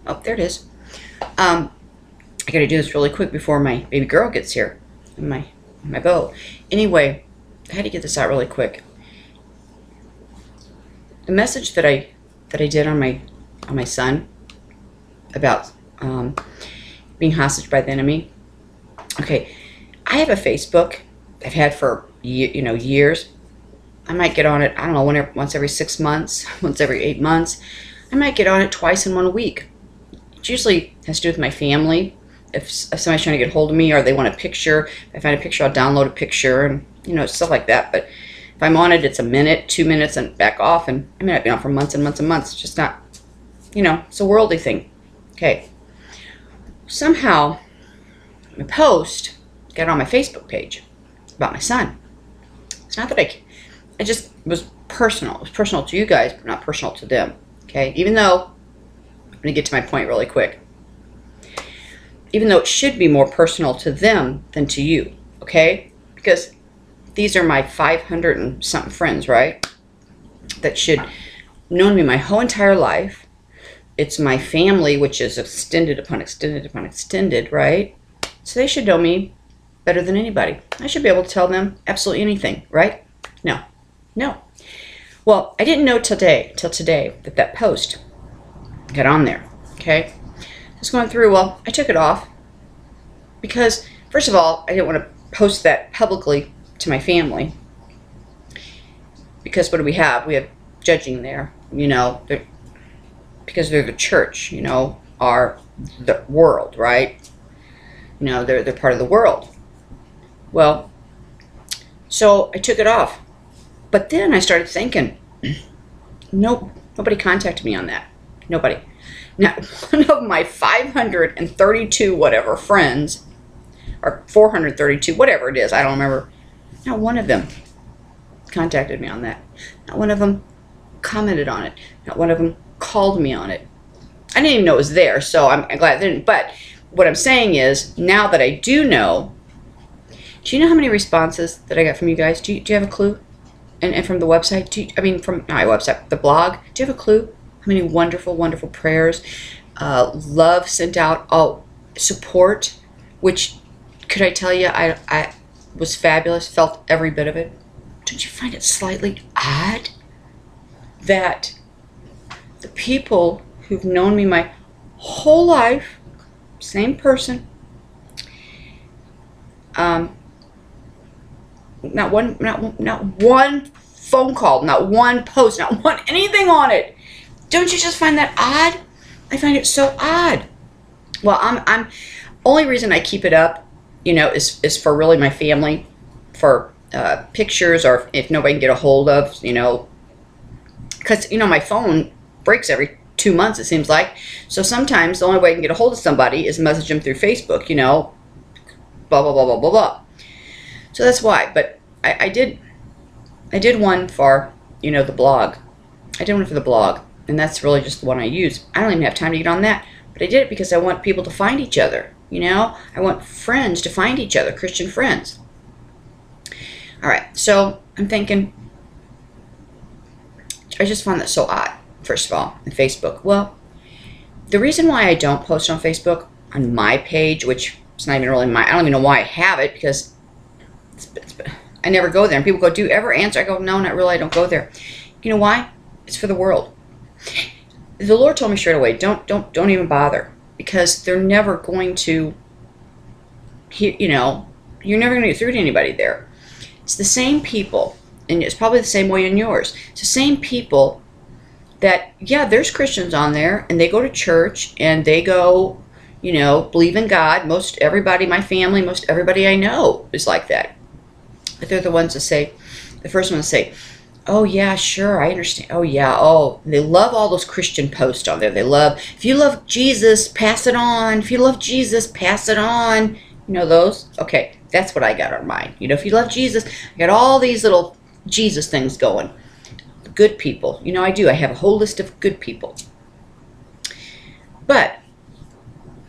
Oh, there it is. I got to do this really quick before my baby girl gets here. And my boat. Anyway, I had to get this out really quick. The message that I did on my son about being hostage by the enemy. Okay, I have a Facebook I've had for years. I might get on it, I don't know, once every 6 months, once every 8 months. I might get on it twice in 1 week. It usually has to do with my family. If somebody's trying to get hold of me or they want a picture, if I find a picture, I'll download a picture and stuff like that. But if I'm on it, it's a minute, 2 minutes, and back off. And I mean, I've been on for months and months and months. It's just not, it's a worldly thing. Okay. Somehow, my post got on my Facebook page about my son. It's not that it just was personal. It was personal to you guys, but not personal to them. Okay. Even though, I'm going to get to my point really quick. Even though it should be more personal to them than to you, okay? Because these are my 500 and something friends, right? That should know me my whole entire life. It's my family, which is extended upon extended upon extended, right? So they should know me better than anybody. I should be able to tell them absolutely anything, right? No. Well, I didn't know till today that post got on there, okay? Just going through, well, I took it off because, first of all, I didn't want to post that publicly to my family because what do we have? We have judging there, because they're the church, are the world, right? They're part of the world. Well, so I took it off. But then I started thinking, nobody contacted me on that. Nobody. Now, one of my 532 whatever friends, or 432, whatever it is, I don't remember. Not one of them contacted me on that. Not one of them commented on it. Not one of them called me on it. I didn't even know it was there, so I'm glad they didn't. But what I'm saying is, now that I do know, do you know how many responses that I got from you guys? Do you have a clue? And from the website, from my website, the blog, do you have a clue? How many wonderful, wonderful prayers, love sent out, support, which, could I tell you, I was fabulous, felt every bit of it. Don't you find it slightly odd that the people who've known me my whole life, same person, not one phone call, not one post, not one anything on it. Don't you just find that odd? I find it so odd. Well, I'm only reason I keep it up, is for really my family, for pictures, or if nobody can get a hold of, because my phone breaks every 2 months, it seems like. So sometimes the only way I can get a hold of somebody is message them through Facebook, blah blah blah blah blah blah. So that's why. But I did one for the blog. I did one for the blog. And that's really just the one I use. I don't even have time to get on that. But I did it because I want people to find each other. I want friends to find each other, Christian friends. All right, so I'm thinking, I just found that so odd, first of all, on Facebook. Well, the reason why I don't post on Facebook, on my page, which is not even really mine, I don't even know why I have it, because I never go there. And people go, do you ever answer? I go, no, not really, I don't go there. You know why? It's for the world. The Lord told me straight away, don't even bother, because they're never going to, you're never going to get through to anybody there. It's the same people, and it's probably the same way in yours. It's the same people that, yeah, there's Christians on there, and they go to church, and they go, believe in God. Most everybody, my family, most everybody I know is like that. But they're the ones that say, the first ones to say, oh yeah, sure, I understand. Oh yeah, they love all those Christian posts on there. They love, if you love Jesus, pass it on. If you love Jesus, pass it on. Those? Okay, that's what I got on mine. If you love Jesus, I got all these little Jesus things going. Good people. I do. I have a whole list of good people. But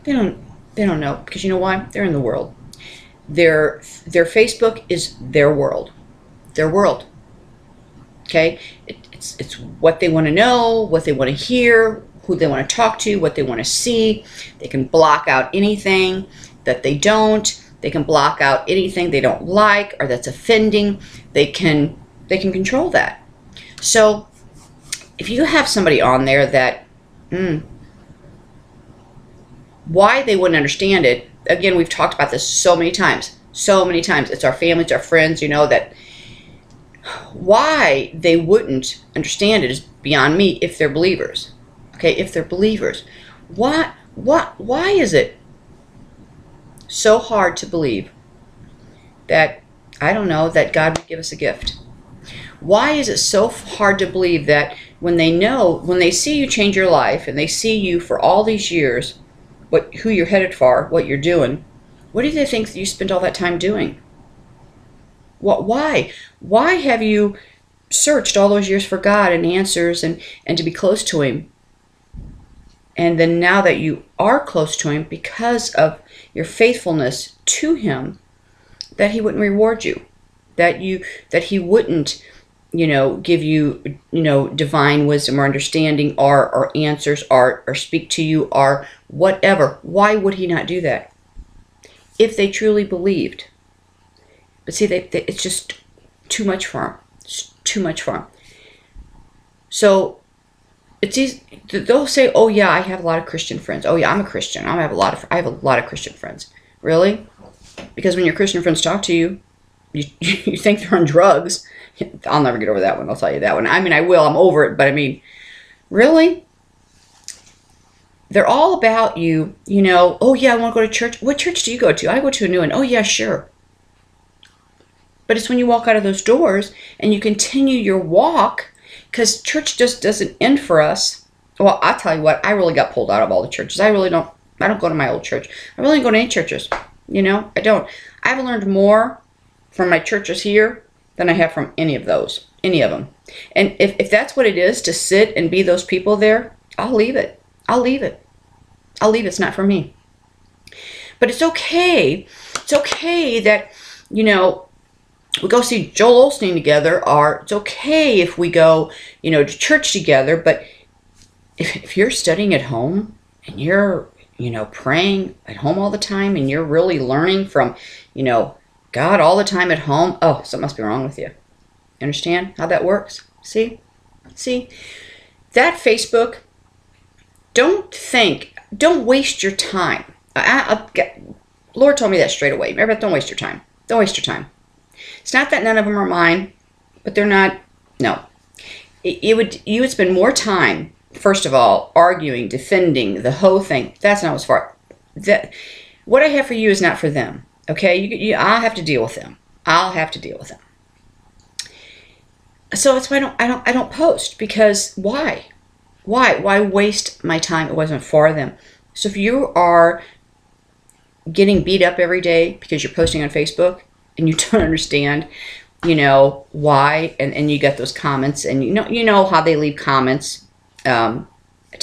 they don't know, because you know why? They're in the world. Their Facebook is their world. Their world. Okay? It's what they want to know, what they want to hear, who they want to talk to, what they want to see. They can block out anything that they don't. They can block out anything they don't like or that's offending. They can control that. So if you have somebody on there that why they wouldn't understand it, again, we've talked about this so many times. It's our family, it's our friends, that why they wouldn't understand it is beyond me if they're believers. Okay, if they're believers. Why is it so hard to believe that, I don't know, that God would give us a gift? Why is it so hard to believe that when they see you change your life and they see you for all these years, who you're headed for, what you're doing, what do they think you spent all that time doing? Why? Why have you searched all those years for God and answers and to be close to Him? And then now that you are close to Him, because of your faithfulness to Him, that He wouldn't reward you, that He wouldn't, give you, divine wisdom or understanding or answers or speak to you or whatever. Why would He not do that? If they truly believed. But see, it's just too much for them. It's too much for them. So it's easy. They'll say, "Oh yeah, I have a lot of Christian friends. Oh yeah, I'm a Christian. I have a lot of Christian friends." Really? Because when your Christian friends talk to you, you think they're on drugs. I'll never get over that one. I'll tell you that one. I mean, I will. I'm over it. But I mean, really? They're all about you. Oh yeah, I want to go to church. What church do you go to? I go to a new one. Oh yeah, sure. But it's when you walk out of those doors and you continue your walk, because church just doesn't end for us. Well, I'll tell you what, I really got pulled out of all the churches. I don't go to my old church. I really don't go to any churches. I don't. I've learned more from my churches here than I have from any of them. And if that's what it is to sit and be those people there, I'll leave it. It's not for me. But it's okay. It's okay that, we go see Joel Osteen together, or it's okay if we go, to church together. But if you're studying at home and you're, praying at home all the time and you're really learning from, God all the time at home, oh, something must be wrong with you. You understand how that works? See? That Facebook, don't waste your time. Lord told me that straight away. Remember, don't waste your time. Don't waste your time. It's not that none of them are mine, but they're not. No, you would spend more time, first of all, arguing, defending the whole thing. That's not what's for. That what I have for you is not for them. Okay, I'll have to deal with them. So that's why I don't post, because why? Why waste my time? It wasn't for them. So if you are getting beat up every day because you're posting on Facebook and you don't understand, why, and you get those comments, and you know how they leave comments to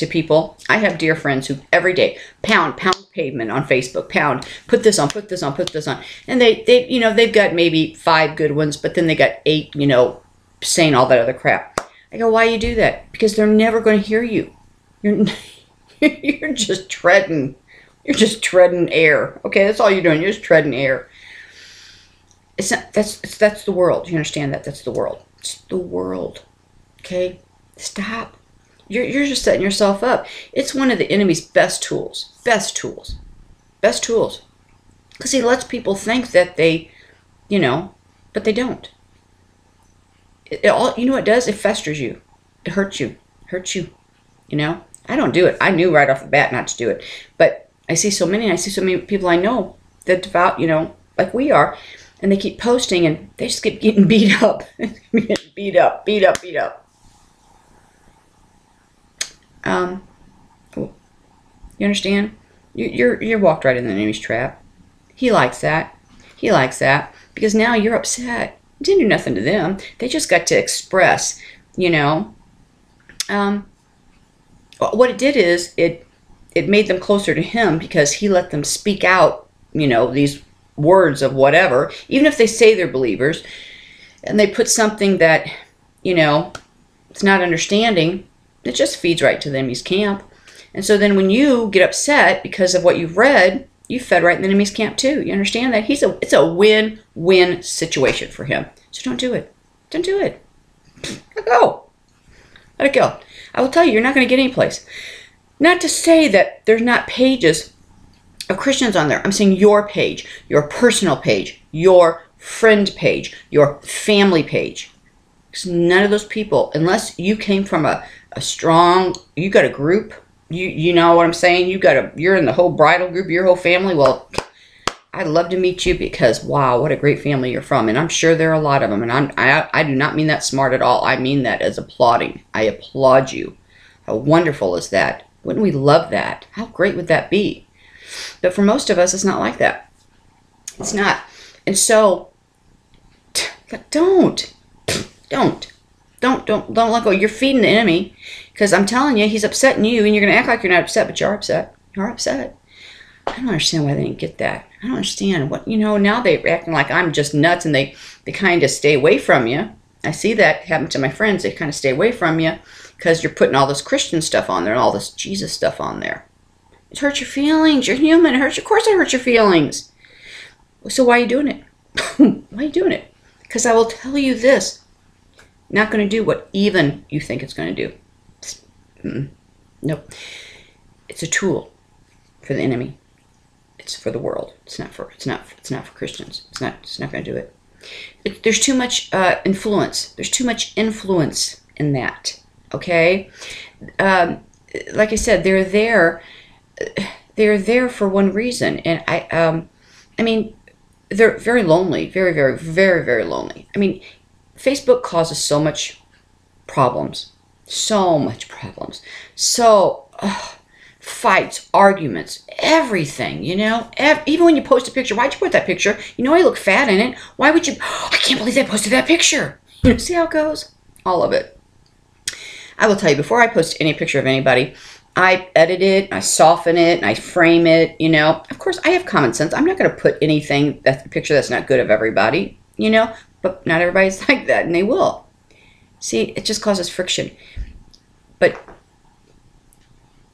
people. I have dear friends who every day pound pavement on Facebook, pound, put this on, and they've got maybe 5 good ones, but then they got 8, saying all that other crap. I go, why you do that? Because they're never going to hear you. You're just treading air. Okay, that's all you're doing. You're just treading air. It's not. That's the world. You understand that? That's the world. It's the world. Okay, stop. You're just setting yourself up. It's one of the enemy's best tools. Because he lets people think that they, but they don't. It all, what it does? It festers you. It hurts you. I don't do it. I knew right off the bat not to do it. But I see so many people I know that devout, like we are, and they keep posting and they just keep getting beat up. beat up. You understand? You're walked right in the enemy's trap. He likes that. Because now you're upset. It didn't do nothing to them. They just got to express, what it did is it made them closer to him, because he let them speak out, these words of whatever, even if they say they're believers, and they put something that, it's not understanding, it just feeds right to the enemy's camp. And so then when you get upset because of what you've read, you fed right in the enemy's camp too. You understand that? It's a win-win situation for him. So don't do it. Don't do it. Let it go. Let it go. I will tell you, you're not going to get any place. Not to say that there's not pages of Christians on there. I'm saying your page, your personal page, your friend page, your family page. Because none of those people, unless you came from a strong, you got a group, you know what I'm saying? You're in the whole bridal group, your whole family. Well, I'd love to meet you because, wow, what a great family you're from. And I'm sure there are a lot of them. And I do not mean that smart at all. I mean that as applauding. I applaud you. How wonderful is that? Wouldn't we love that? How great would that be? But for most of us, it's not like that. It's not. And so, don't let go. You're feeding the enemy because I'm telling you, he's upsetting you and you're going to act like you're not upset, but you're upset. You're upset. I don't understand why they didn't get that. I don't understand what, now they're acting like I'm just nuts and they kind of stay away from you. I see that happen to my friends. They kind of stay away from you because you're putting all this Christian stuff on there and all this Jesus stuff on there. It hurts your feelings. You're human. Of course it hurts your feelings. So why are you doing it? Why are you doing it? Because I will tell you this. Not going to do what even you think it's going to do. Nope. It's a tool for the enemy. It's for the world. It's not for Christians. It's not going to do it. There's too much influence. There's too much influence in that. Okay? Like I said, they're there for one reason. And I mean, they're very lonely. Very, very, very, very lonely. I mean, Facebook causes so much problems. So much problems. Fights, arguments, everything, even when you post a picture. Why'd you put that picture? I look fat in it. Why would you? I can't believe they posted that picture. See how it goes? All of it. I will tell you, before I post any picture of anybody, I edit it, I soften it, and I frame it, Of course, I have common sense. I'm not going to put anything, that's a picture that's not good of everybody, But not everybody's like that, and they will. See, it just causes friction. But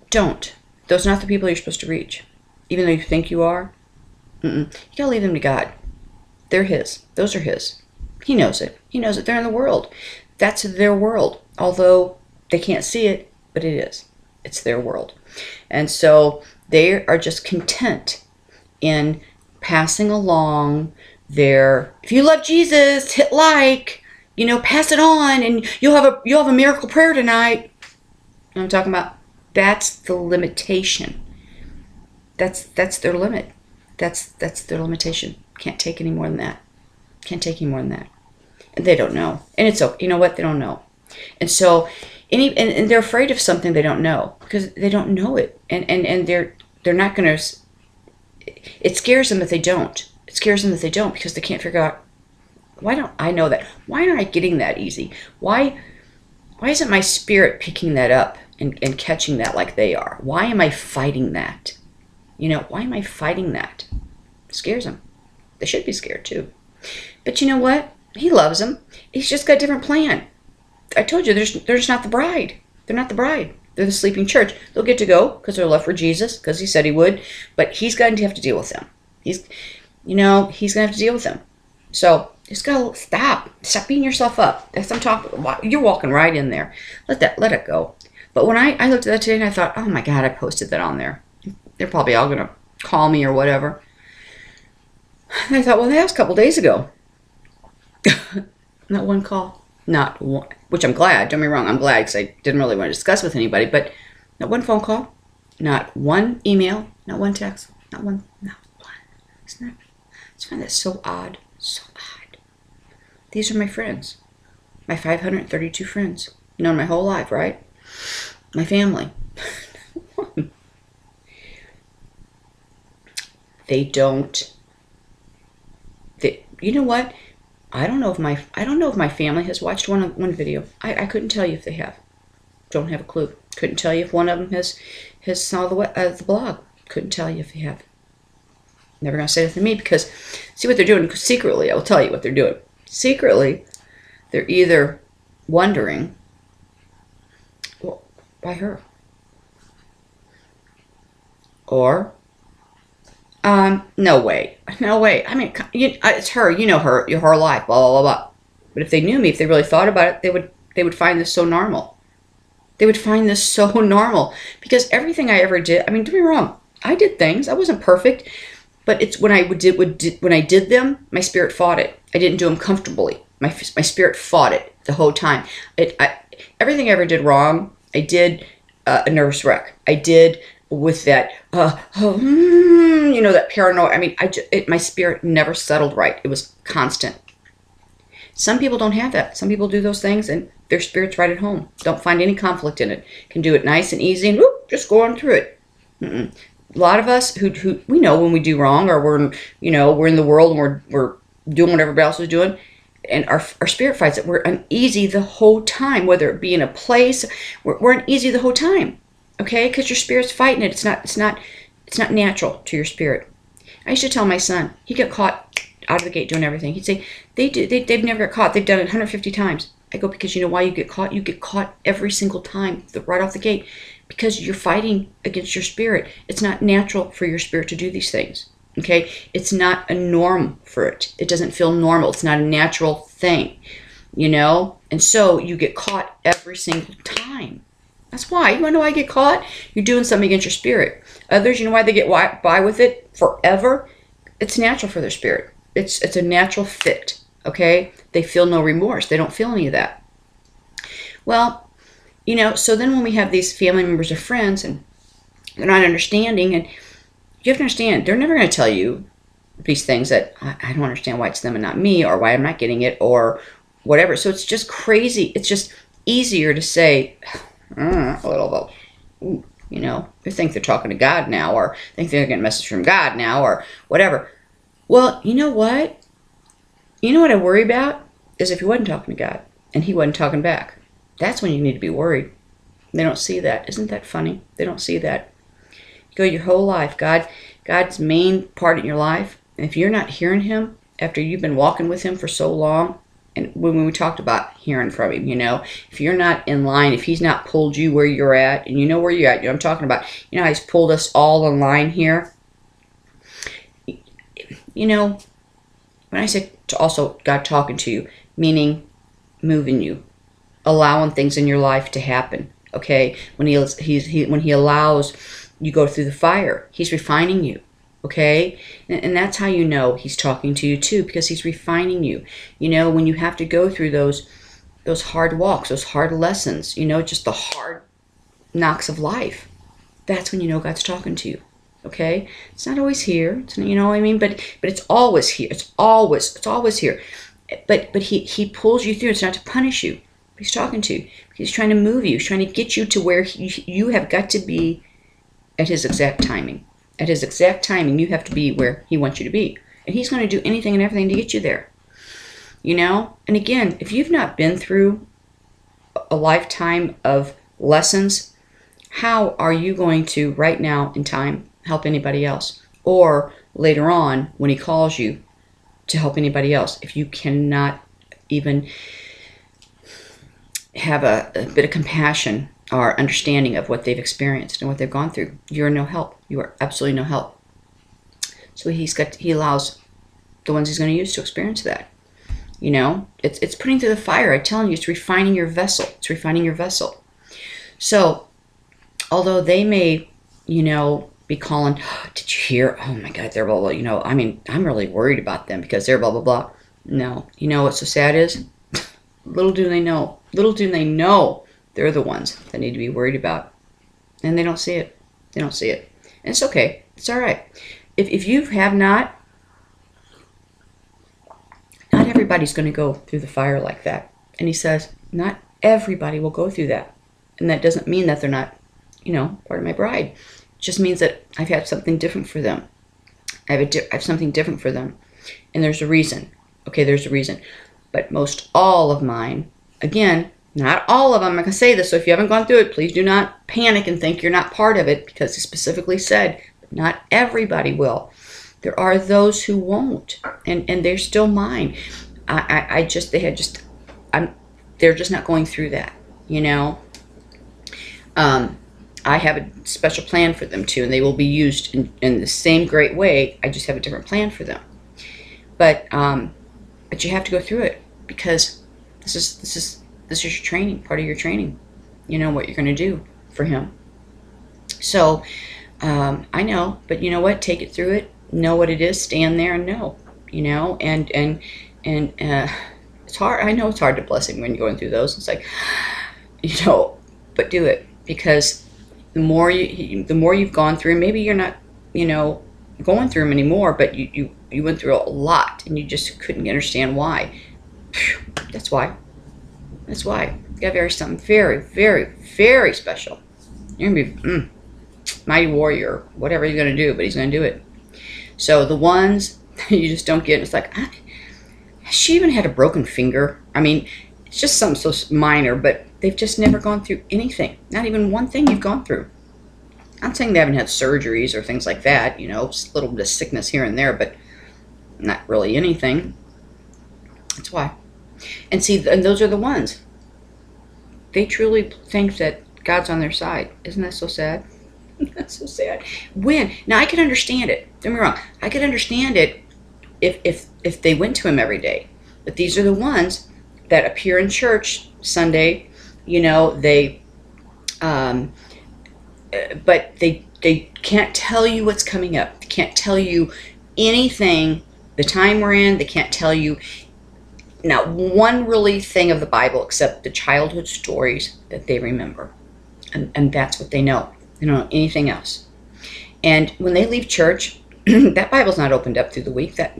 don't. Those are not the people you're supposed to reach. Even though you think you are. You gotta leave them to God. They're His. Those are His. He knows it. He knows it. They're in the world. That's their world. Although they can't see it, but it is. It's their world. And so they are just content in passing along if you love Jesus, hit like, pass it on, and you'll have a miracle prayer tonight. You know what I'm talking about? That's the limitation. That's their limit. That's their limitation. Can't take any more than that. Can't take any more than that. And they don't know. And it's okay. You know what? They don't know. And so, and they're afraid of something they don't know because they don't know it. And they're not going to. It scares them that they don't. It scares them that they don't because they can't figure out, why don't I know that? Why aren't I getting that easy? Why isn't my spirit picking that up and catching that like they are? Why am I fighting that? Why am I fighting that? It scares them. They should be scared too. But you know what? He loves them. He's just got a different plan. I told you, they're just not the bride. They're not the bride. They're the sleeping church. They'll get to go because they're love for Jesus, because he said he would. But he's going to have to deal with them. He's going to have to deal with them. So just go, stop beating yourself up. That's what I'm talking about. You're walking right in there. Let it go. But when I looked at that today and I thought, oh my God, I posted that on there. They're probably all going to call me or whatever. And I thought, well, that was a couple days ago. Not one call. Not one. Which I'm glad. Don't get me wrong. I'm glad because I didn't really want to discuss with anybody. But not one phone call. Not one email. Not one text. Not one. I find that so odd. So odd. These are my friends. My 532 friends. Known my whole life, right? My family. You know what? I don't know if my family has watched one video. I couldn't tell you if they have. Don't have a clue. Couldn't tell you if one of them has saw the blog. Couldn't tell you if they have. Never gonna say that to me because see what they're doing secretly. I will tell you what they're doing. Secretly, they're either wondering, well, why her? Or, no way. No way. I mean, it's her. You know her. Your whole life. Blah, blah, blah, blah. But if they knew me, if they really thought about it, they would find this so normal. They would find this so normal. Because everything I ever did, I mean, don't get me wrong. I did things. I wasn't perfect. But it's when I did them, my spirit fought it. I didn't do them comfortably. My spirit fought it the whole time. Everything I ever did wrong, I did a nervous wreck. I did with that, that paranoia. I mean, my spirit never settled right. It was constant. Some people don't have that. Some people do those things and their spirit's right at home. Don't find any conflict in it. Can do it nice and easy and whoop, just go on through it. A lot of us who we know when we do wrong, or we're in the world and we're doing what everybody else is doing, and our spirit fights it. We're uneasy the whole time, whether it be in a place. We're uneasy the whole time, okay? Because your spirit's fighting it. It's not natural to your spirit. I used to tell my son, he got caught out of the gate doing everything. He'd say, they've never got caught. They've done it 150 times. I go, because you know why you get caught? You get caught every single time, right off the gate, because you're fighting against your spirit. It's not natural for your spirit to do these things, okay? It's not a norm for it. It doesn't feel normal. It's not a natural thing, And so you get caught every single time. That's why. You want to know why you get caught? You're doing something against your spirit. Others, you know why they get by with it forever? It's natural for their spirit. It's a natural fit, okay? They feel no remorse. They don't feel any of that. Well, so then when we have these family members or friends and they're not understanding, and you have to understand, they're never going to tell you these things that I don't understand why it's them and not me, or why I'm not getting it, or whatever. So it's just crazy. It's just easier to say, a little bit, they think they're talking to God now, or think they're getting a message from God now, or whatever. Well, you know what? You know what I worry about? Is if he wasn't talking to God and he wasn't talking back. That's when you need to be worried. They don't see that. Isn't that funny? They don't see that. You go your whole life, God's main part in your life, and if you're not hearing him after you've been walking with him for so long, and when we talked about hearing from him, if you're not in line, if he's not pulled you where you're at, and you know where you're at, I'm talking about, how he's pulled us all in line here. When I say to also God talking to you, meaning moving you, allowing things in your life to happen, okay? When he allows you go through the fire, he's refining you, okay? And that's how you know he's talking to you too, because he's refining you. When you have to go through those hard walks, those hard lessons, just the hard knocks of life, that's when you know God's talking to you. Okay, it's not always here. It's, what I mean, but it's always here. It's always here. But he pulls you through. It's not to punish you. He's talking to you. He's trying to move you. He's trying to get you to where you have got to be at his exact timing. At his exact timing, you have to be where he wants you to be, and he's going to do anything and everything to get you there. And again, if you've not been through a lifetime of lessons, how are you going to right now in time help anybody else, or later on when he calls you to help anybody else, if you cannot even have a bit of compassion or understanding of what they've experienced and what they've gone through? You're no help. You are absolutely no help. So he allows the ones he's going to use to experience that. It's putting through the fire. I'm telling you, it's refining your vessel. It's refining your vessel. So although they may, be calling, did you hear? Oh my God, they're blah, blah, I'm really worried about them because they're blah, blah, blah. No. You know what's so sad is? Little do they know they're the ones that need to be worried about. And they don't see it. They don't see it. And it's okay. It's all right. If you have not everybody's going to go through the fire like that. And he says, not everybody will go through that. And that doesn't mean that they're not, part of my bride. It just means that I've had something different for them. I have something different for them. And there's a reason. Okay, there's a reason. But most all of mine, again, not all of them, I'm not going to say this, so if you haven't gone through it, please do not panic and think you're not part of it, because he specifically said, not everybody will. There are those who won't, and they're still mine. They're just not going through that, I have a special plan for them too, and they will be used in the same great way. I just have a different plan for them. But you have to go through it, because this is your training, part of your training. You know what you're going to do for him. So I know, but you know what? Take it through it. Know what it is. Stand there and know. You know, and it's hard. I know it's hard to bless him when you're going through those. It's like, you know, but do it, because the more you've gone through, maybe you're not, you know, going through them anymore, but you went through a lot and you just couldn't understand why. That's why. That's why. You got very something very, very, very special. You're gonna be mighty warrior, whatever he's gonna do, but he's gonna do it. So the ones you just don't get, it's like, has she even had a broken finger? I mean, it's just something so minor, but they've just never gone through anything. Not even one thing you've gone through. I'm saying they haven't had surgeries or things like that, you know, just a little bit of sickness here and there, but not really anything. That's why. And see, and those are the ones. They truly think that God's on their side. Isn't that so sad? That's so sad. When? Now, I could understand it. Don't get me wrong. I could understand it if they went to him every day. But these are the ones that appear in church Sunday, you know, but they can't tell you what's coming up. They can't tell you anything, the time we're in. They can't tell you not one really thing of the Bible except the childhood stories that they remember. And that's what they know. They don't know anything else. And when they leave church, that Bible's not opened up through the week. That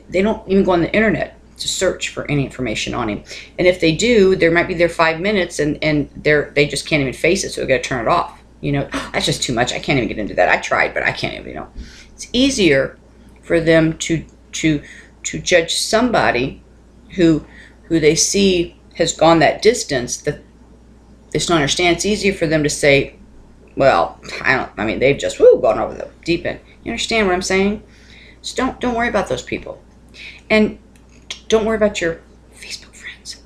they don't even go on the internet to search for any information on him. And if they do, there might be there 5 minutes, and they just can't even face it, so they got to turn it off. You know, that's just too much. I can't even get into that. I tried, but I can't even. You know, it's easier for them to judge somebody who they see has gone that distance that they just don't understand. It's easier for them to say, well, I mean, they've just gone over the deep end. You understand what I'm saying? So don't worry about those people. And don't worry about your Facebook friends.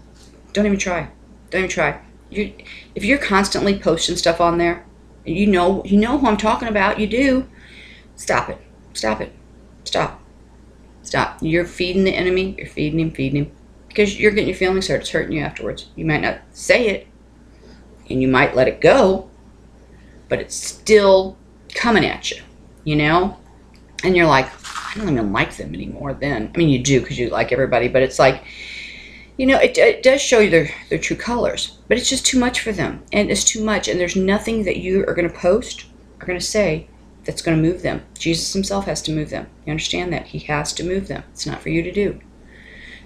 Don't even try. Don't even try. If you're constantly posting stuff on there, you know who I'm talking about, you do, stop it. Stop it. Stop. Stop. You're feeding the enemy. You're feeding him. Because you're getting your feelings hurt. It's hurting you afterwards. You might not say it, and you might let it go, but it's still coming at you, you know? And you're like, I don't even like them anymore then. I mean, you do because you like everybody, but it's like, you know, it does show you their true colors, but it's just too much for them. And it's too much, and there's nothing that you are going to post or going to say that's going to move them. Jesus himself has to move them. You understand that? He has to move them. It's not for you to do.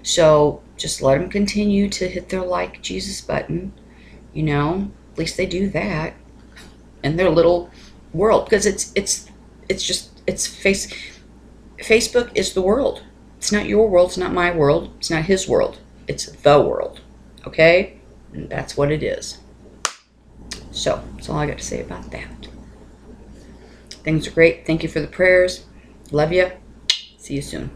So just let them continue to hit their like Jesus button, you know? At least they do that in their little world, because Facebook is the world. It's not your world. It's not my world. It's not his world. It's the world. Okay? And that's what it is. So that's all I got to say about that. Things are great. Thank you for the prayers. Love you. See you soon.